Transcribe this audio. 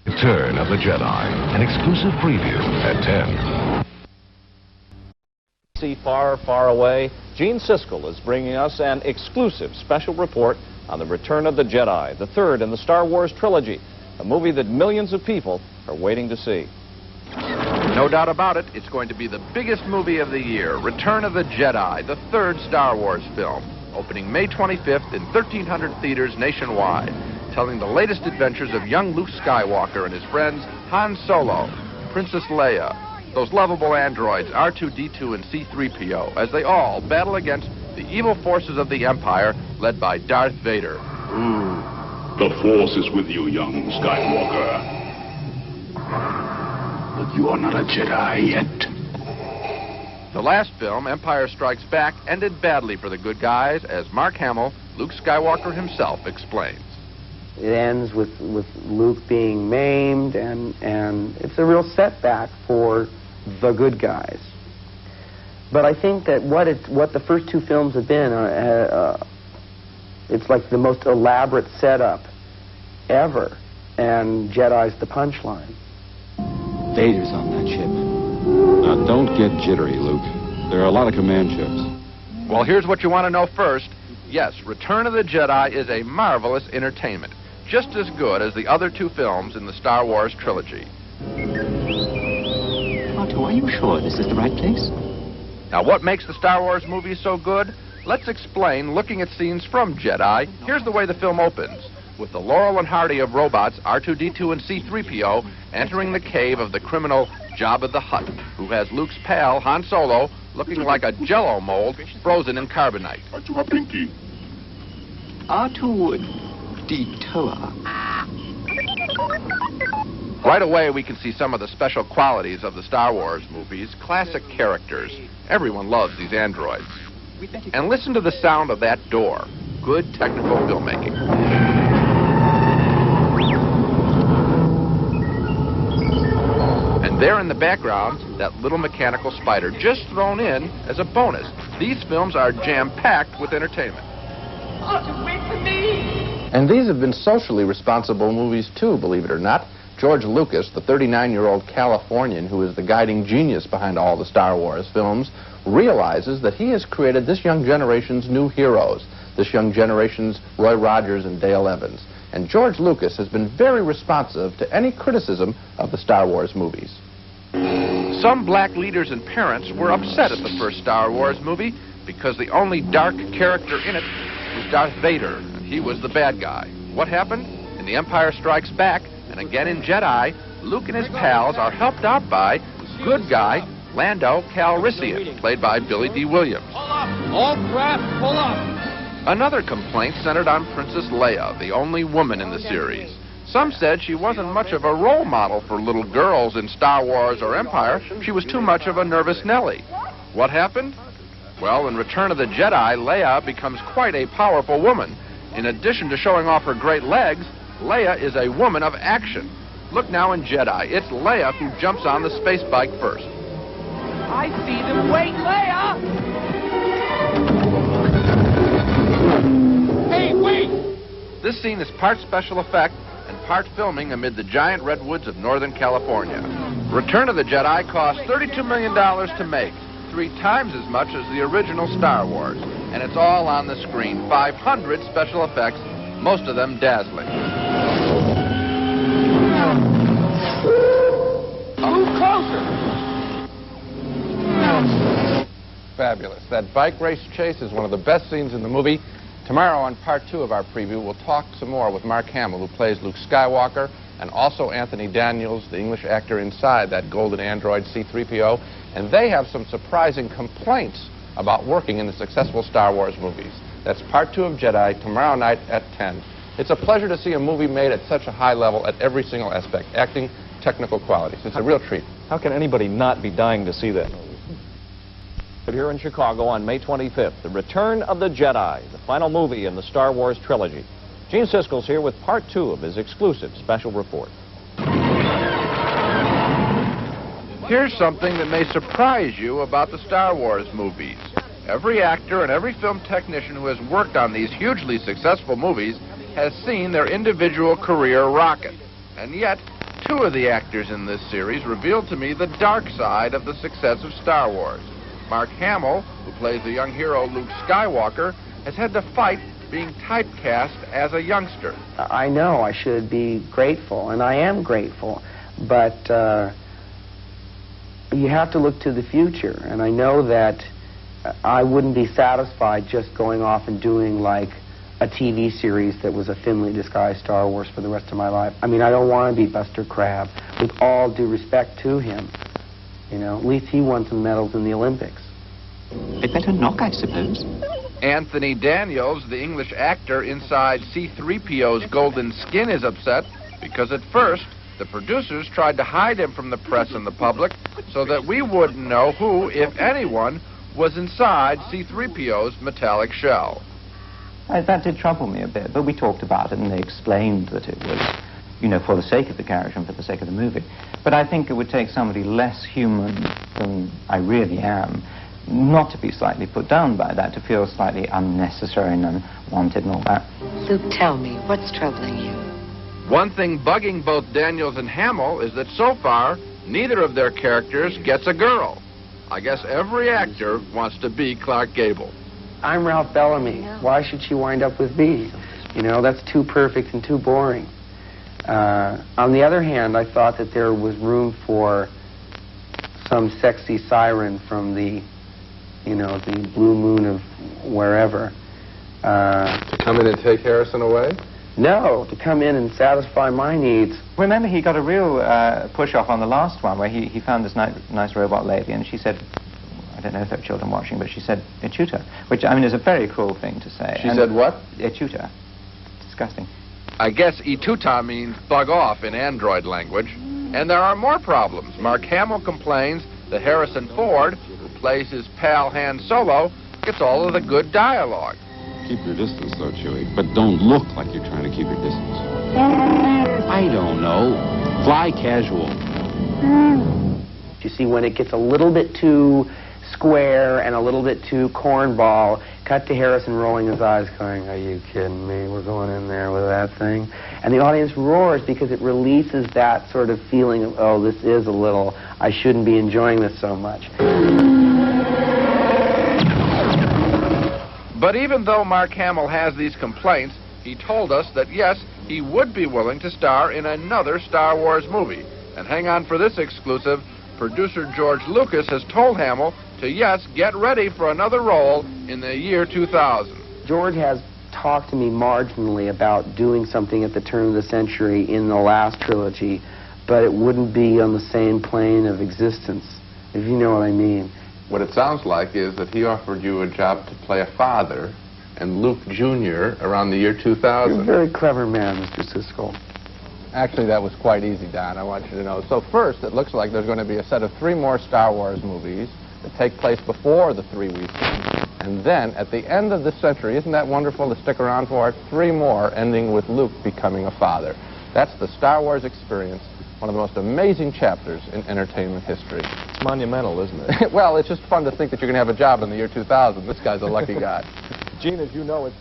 Return of the Jedi, an exclusive preview at 10. See far, far away, Gene Siskel is bringing us an exclusive special report on the Return of the Jedi, the third in the Star Wars trilogy, a movie that millions of people are waiting to see. No doubt about it, it's going to be the biggest movie of the year, Return of the Jedi, the third Star Wars film, opening May 25th in 1,300 theaters nationwide, telling the latest adventures of young Luke Skywalker and his friends Han Solo, Princess Leia, those lovable androids R2-D2 and C-3PO, as they all battle against the evil forces of the Empire, led by Darth Vader. The Force is with you, young Skywalker. But you are not a Jedi yet. The last film, Empire Strikes Back, ended badly for the good guys, as Mark Hamill, Luke Skywalker himself, explains. It ends with Luke being maimed, and it's a real setback for the good guys. But I think that what the first two films have been, it's like the most elaborate setup ever, and Jedi's the punchline. Vader's on that ship. Now, don't get jittery, Luke. There are a lot of command ships. Well, here's what you want to know first. Yes, Return of the Jedi is a marvelous entertainment, just as good as the other two films in the Star Wars trilogy. Otto, are you sure this is the right place? Now, what makes the Star Wars movies so good? Let's explain looking at scenes from Jedi. Here's the way the film opens, with the Laurel and Hardy of robots, R2-D2 and C-3PO, entering the cave of the criminal Jabba the Hutt, who has Luke's pal, Han Solo, looking like a Jell-O mold frozen in carbonite. R2-D2. Right away, we can see some of the special qualities of the Star Wars movies, classic characters. Everyone loves these androids. And listen to the sound of that door. Good technical filmmaking. And there in the background, that little mechanical spider, just thrown in as a bonus. These films are jam-packed with entertainment. Wait for me! And these have been socially responsible movies too, believe it or not. George Lucas, the 39-year-old Californian who is the guiding genius behind all the Star Wars films, realizes that he has created this young generation's new heroes, this young generation's Roy Rogers and Dale Evans. And George Lucas has been very responsive to any criticism of the Star Wars movies. Some black leaders and parents were upset at the first Star Wars movie because the only dark character in it was Darth Vader, and he was the bad guy. What happened? In The Empire Strikes Back, and again in Jedi, Luke and his pals are helped out by good guy Lando Calrissian, played by Billy D. Williams. Pull up! All craft, pull up! Another complaint centered on Princess Leia, the only woman in the series. Some said she wasn't much of a role model for little girls in Star Wars or Empire. She was too much of a nervous Nellie. What happened? Well, in Return of the Jedi, Leia becomes quite a powerful woman. In addition to showing off her great legs, Leia is a woman of action. Look now in Jedi. It's Leia who jumps on the space bike first. I see them. Wait, Leia! Hey, wait! This scene is part special effect and part filming amid the giant redwoods of Northern California. Return of the Jedi cost $32 million to make, 3 times as much as the original Star Wars. And it's all on the screen. 500 special effects, most of them dazzling. Move closer! Fabulous. That bike race chase is one of the best scenes in the movie. Tomorrow on part 2 of our preview, we'll talk some more with Mark Hamill, who plays Luke Skywalker, and also Anthony Daniels, the English actor inside that golden android C-3PO. And they have some surprising complaints about working in the successful Star Wars movies. That's part 2 of Jedi, tomorrow night at 10. It's a pleasure to see a movie made at such a high level at every single aspect, acting, technical qualities. It's a real treat. How can anybody not be dying to see that movie? But here in Chicago on May 25th, The Return of the Jedi, the final movie in the Star Wars trilogy. Gene Siskel's here with part 2 of his exclusive special report. Here's something that may surprise you about the Star Wars movies. Every actor and every film technician who has worked on these hugely successful movies has seen their individual career rocket. And yet, Two of the actors in this series revealed to me the dark side of the success of Star Wars. Mark Hamill, who plays the young hero Luke Skywalker, has had to fight being typecast as a youngster. I know I should be grateful, and I am grateful, but you have to look to the future, and I know that I wouldn't be satisfied just going off and doing like a TV series that was a thinly disguised Star Wars for the rest of my life. I mean, I don't want to be Buster Crabbe, with all due respect to him. You know, at least he won some medals in the Olympics. They'd better knock, I suppose. Anthony Daniels, the English actor inside C-3PO's golden skin, is upset because at first the producers tried to hide him from the press and the public so that we wouldn't know who, if anyone, was inside C-3PO's metallic shell. That did trouble me a bit, but we talked about it and they explained that it was, you know, for the sake of the character and for the sake of the movie. But I think it would take somebody less human than I really am not to be slightly put down by that, to feel slightly unnecessary and unwanted and all that. Luke, tell me, what's troubling you? One thing bugging both Daniels and Hamill is that so far, neither of their characters gets a girl. I guess every actor wants to be Clark Gable. I'm Ralph Bellamy. Why should she wind up with me? You know, that's too perfect and too boring. On the other hand, I thought that there was room for some sexy siren from the, you know, the blue moon of wherever. To come in and take Harrison away? No, to come in and satisfy my needs. Remember, he got a real push-off on the last one where he found this nice robot lady and she said, I don't know if there are children watching, but she said, "Echuta," which, I mean, is a very cruel thing to say. She said what? Echuta. Disgusting. I guess Echuta means bug off in android language. And there are more problems. Mark Hamill complains that Harrison Ford, who plays his pal Han Solo, gets all of the good dialogue. Keep your distance, though, Chewie, but don't look like you're trying to keep your distance. I don't know. Fly casual. You see, when it gets a little bit too square and a little bit too cornball, cut to Harrison rolling his eyes going, "Are you kidding me? We're going in there with that thing?" And the audience roars because it releases that sort of feeling of, oh, this is a little, I shouldn't be enjoying this so much. But even though Mark Hamill has these complaints, he told us that, yes, he would be willing to star in another Star Wars movie. And hang on for this exclusive, producer George Lucas has told Hamill to, yes, get ready for another role in the year 2000. George has talked to me marginally about doing something at the turn of the century in the last trilogy, but it wouldn't be on the same plane of existence, if you know what I mean. What it sounds like is that he offered you a job to play a father and Luke Jr. around the year 2000. You're a very clever man, Mr. Siskel. Actually, that was quite easy, Don, I want you to know. So first, it looks like there's going to be a set of 3 more Star Wars movies that take place before the 3 we've seen. And then, at the end of the century, isn't that wonderful to stick around for? 3 more, ending with Luke becoming a father. That's the Star Wars experience, one of the most amazing chapters in entertainment history. It's monumental, isn't it? Well, it's just fun to think that you're going to have a job in the year 2000. This guy's a lucky guy. Gene, as you know, it's